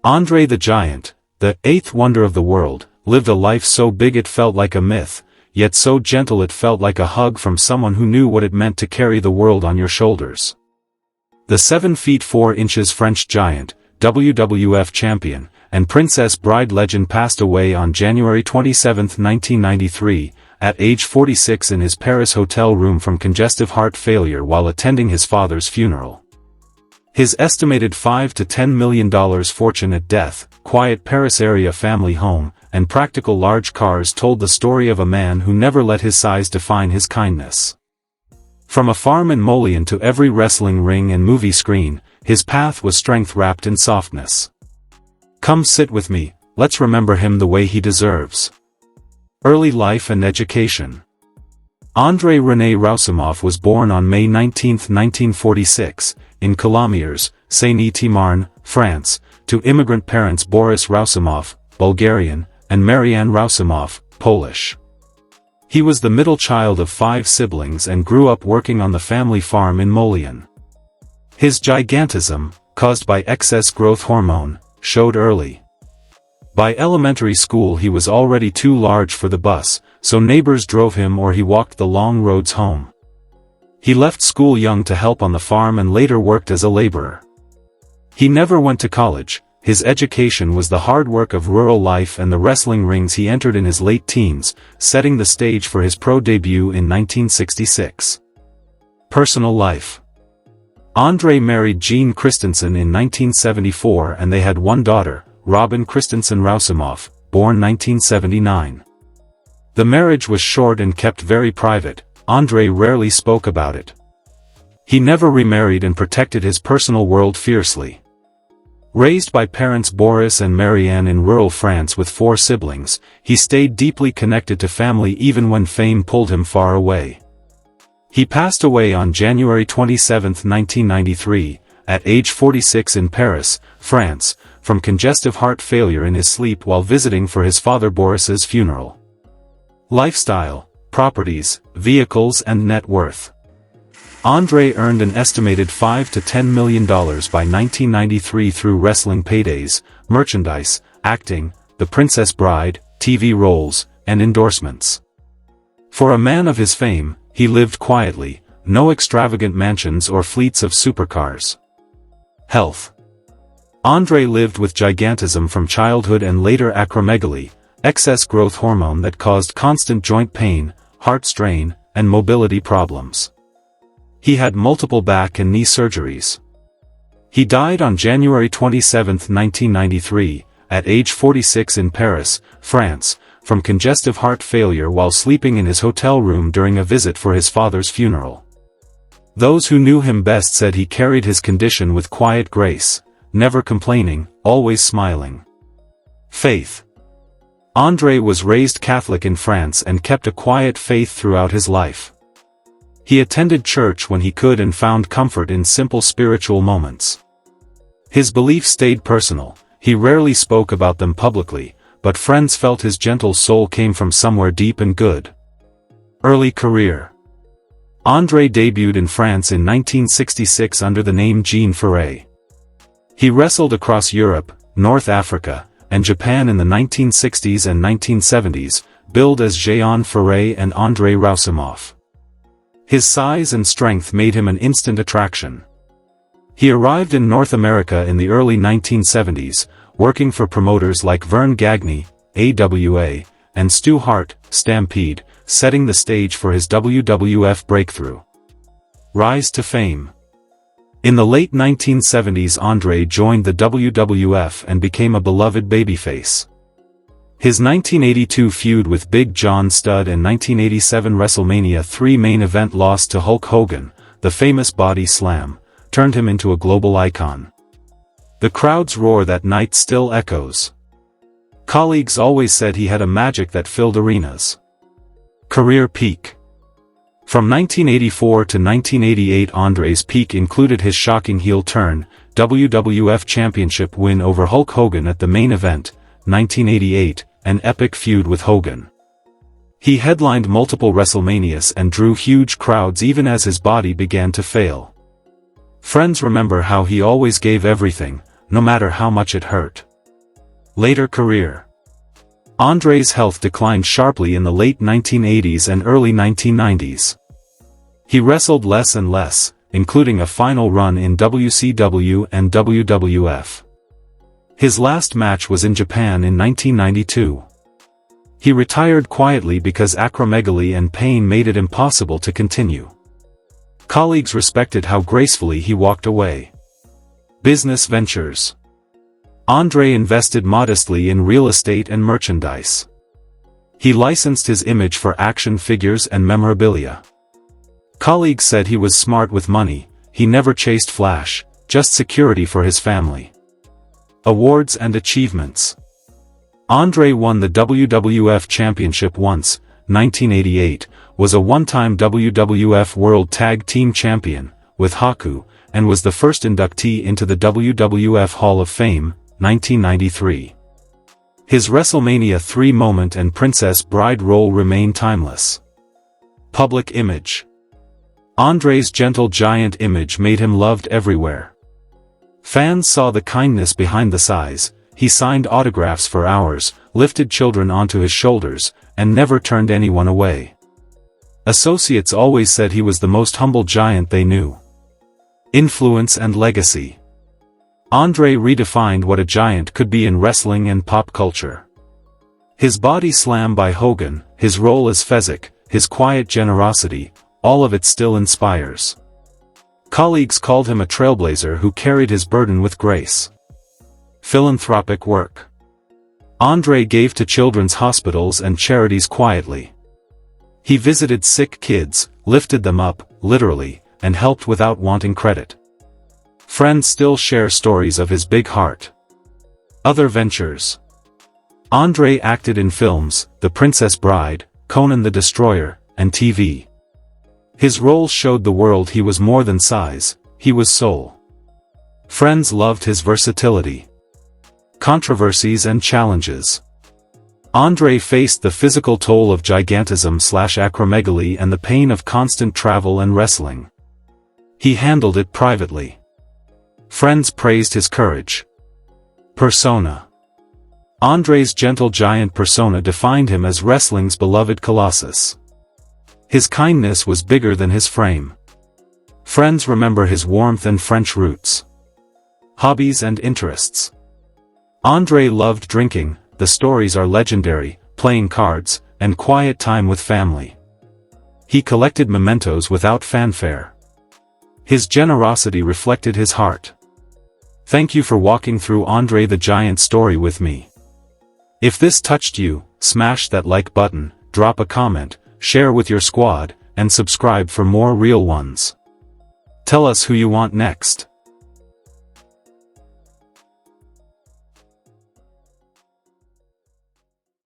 André the Giant, the eighth wonder of the world, lived a life so big it felt like a myth, yet so gentle it felt like a hug from someone who knew what it meant to carry the world on your shoulders. The 7 feet 4 inches French giant, WWF champion, and Princess Bride legend passed away on January 27, 1993, at age 46 in his Paris hotel room from congestive heart failure while attending his father's funeral. His estimated $5 to $10 million fortune at death, quiet Paris area family home, and practical large cars told the story of a man who never let his size define his kindness. From a farm in Molian to every wrestling ring and movie screen, his path was strength wrapped in softness. Come sit with me, let's remember him the way he deserves. Early life and education. André René Roussimoff was born on May 19, 1946, in Colomiers, Seine-et-Marne, France, to immigrant parents Boris Roussimoff, Bulgarian, and Marianne Roussimoff, Polish. He was the middle child of 5 siblings and grew up working on the family farm in Molian. His gigantism, caused by excess growth hormone, showed early. By elementary school he was already too large for the bus, so neighbors drove him or he walked the long roads home. He left school young to help on the farm and later worked as a laborer. He never went to college. His education was the hard work of rural life and the wrestling rings he entered in his late teens, setting the stage for his pro debut in 1966. Personal life. André married Jean Christensen in 1974 and they had one daughter, Robin Christensen Roussimoff, born 1979. The marriage was short and kept very private. André rarely spoke about it. He never remarried and protected his personal world fiercely. Raised by parents Boris and Marianne in rural France with 4 siblings, he stayed deeply connected to family even when fame pulled him far away. He passed away on January 27, 1993, at age 46 in Paris, France, from congestive heart failure in his sleep while visiting for his father Boris's funeral. Lifestyle, properties, vehicles and net worth. André earned an estimated $5 to $10 million by 1993 through wrestling paydays, merchandise, acting, The Princess Bride, TV roles, and endorsements. For a man of his fame, he lived quietly, no extravagant mansions or fleets of supercars. Health. André lived with gigantism from childhood and later acromegaly, excess growth hormone that caused constant joint pain, heart strain, and mobility problems. He had multiple back and knee surgeries. He died on January 27, 1993, at age 46 in Paris, France, from congestive heart failure while sleeping in his hotel room during a visit for his father's funeral. Those who knew him best said he carried his condition with quiet grace, never complaining, always smiling. Faith. André was raised Catholic in France and kept a quiet faith throughout his life. He attended church when he could and found comfort in simple spiritual moments. His beliefs stayed personal, he rarely spoke about them publicly, but friends felt his gentle soul came from somewhere deep and good. Early career. André debuted in France in 1966 under the name Jean Ferret. He wrestled across Europe, North Africa, and Japan in the 1960s and 1970s, billed as Jean Ferret and André Roussimoff. His size and strength made him an instant attraction. He arrived in North America in the early 1970s, working for promoters like Vern Gagne, AWA, and Stu Hart, Stampede, setting the stage for his WWF breakthrough. Rise to fame. In the late 1970s André joined the WWF and became a beloved babyface. His 1982 feud with Big John Studd and 1987 WrestleMania 3 main event loss to Hulk Hogan, the famous Body Slam, turned him into a global icon. The crowd's roar that night still echoes. Colleagues always said he had a magic that filled arenas. Career peak. From 1984 to 1988 André's peak included his shocking heel turn, WWF Championship win over Hulk Hogan at the main event, 1988, an epic feud with Hogan. He headlined multiple WrestleManias and drew huge crowds even as his body began to fail. Friends remember how he always gave everything, no matter how much it hurt. Later career. André's health declined sharply in the late 1980s and early 1990s. He wrestled less and less, including a final run in WCW and WWF. His last match was in Japan in 1992. He retired quietly because acromegaly and pain made it impossible to continue. Colleagues respected how gracefully he walked away. Business ventures. André invested modestly in real estate and merchandise. He licensed his image for action figures and memorabilia. Colleagues said he was smart with money, he never chased flash, just security for his family. Awards and achievements. André won the WWF Championship once, 1988, was a one-time WWF World Tag Team Champion, with Haku, and was the first inductee into the WWF Hall of Fame, 1993. His WrestleMania 3 moment and Princess Bride role remain timeless. Public image. André's gentle giant image made him loved everywhere. Fans saw the kindness behind the size, he signed autographs for hours, lifted children onto his shoulders, and never turned anyone away. Associates always said he was the most humble giant they knew. Influence and legacy. André redefined what a giant could be in wrestling and pop culture. His body slam by Hogan, his role as Fezzik, his quiet generosity, all of it still inspires. Colleagues called him a trailblazer who carried his burden with grace. Philanthropic work. André gave to children's hospitals and charities quietly. He visited sick kids, lifted them up, literally, and helped without wanting credit. Friends still share stories of his big heart. Other ventures. André acted in films, The Princess Bride, Conan the Destroyer, and TV. His roles showed the world he was more than size, he was soul. Friends loved his versatility. Controversies and challenges. André faced the physical toll of gigantism/acromegaly and the pain of constant travel and wrestling. He handled it privately. Friends praised his courage. Persona. André's gentle giant persona defined him as wrestling's beloved colossus. His kindness was bigger than his frame. Friends remember his warmth and French roots. Hobbies and interests. André loved drinking, the stories are legendary, playing cards, and quiet time with family. He collected mementos without fanfare. His generosity reflected his heart. Thank you for walking through André the Giant's story with me. If this touched you, smash that like button, drop a comment, share with your squad, and subscribe for more real ones. Tell us who you want next.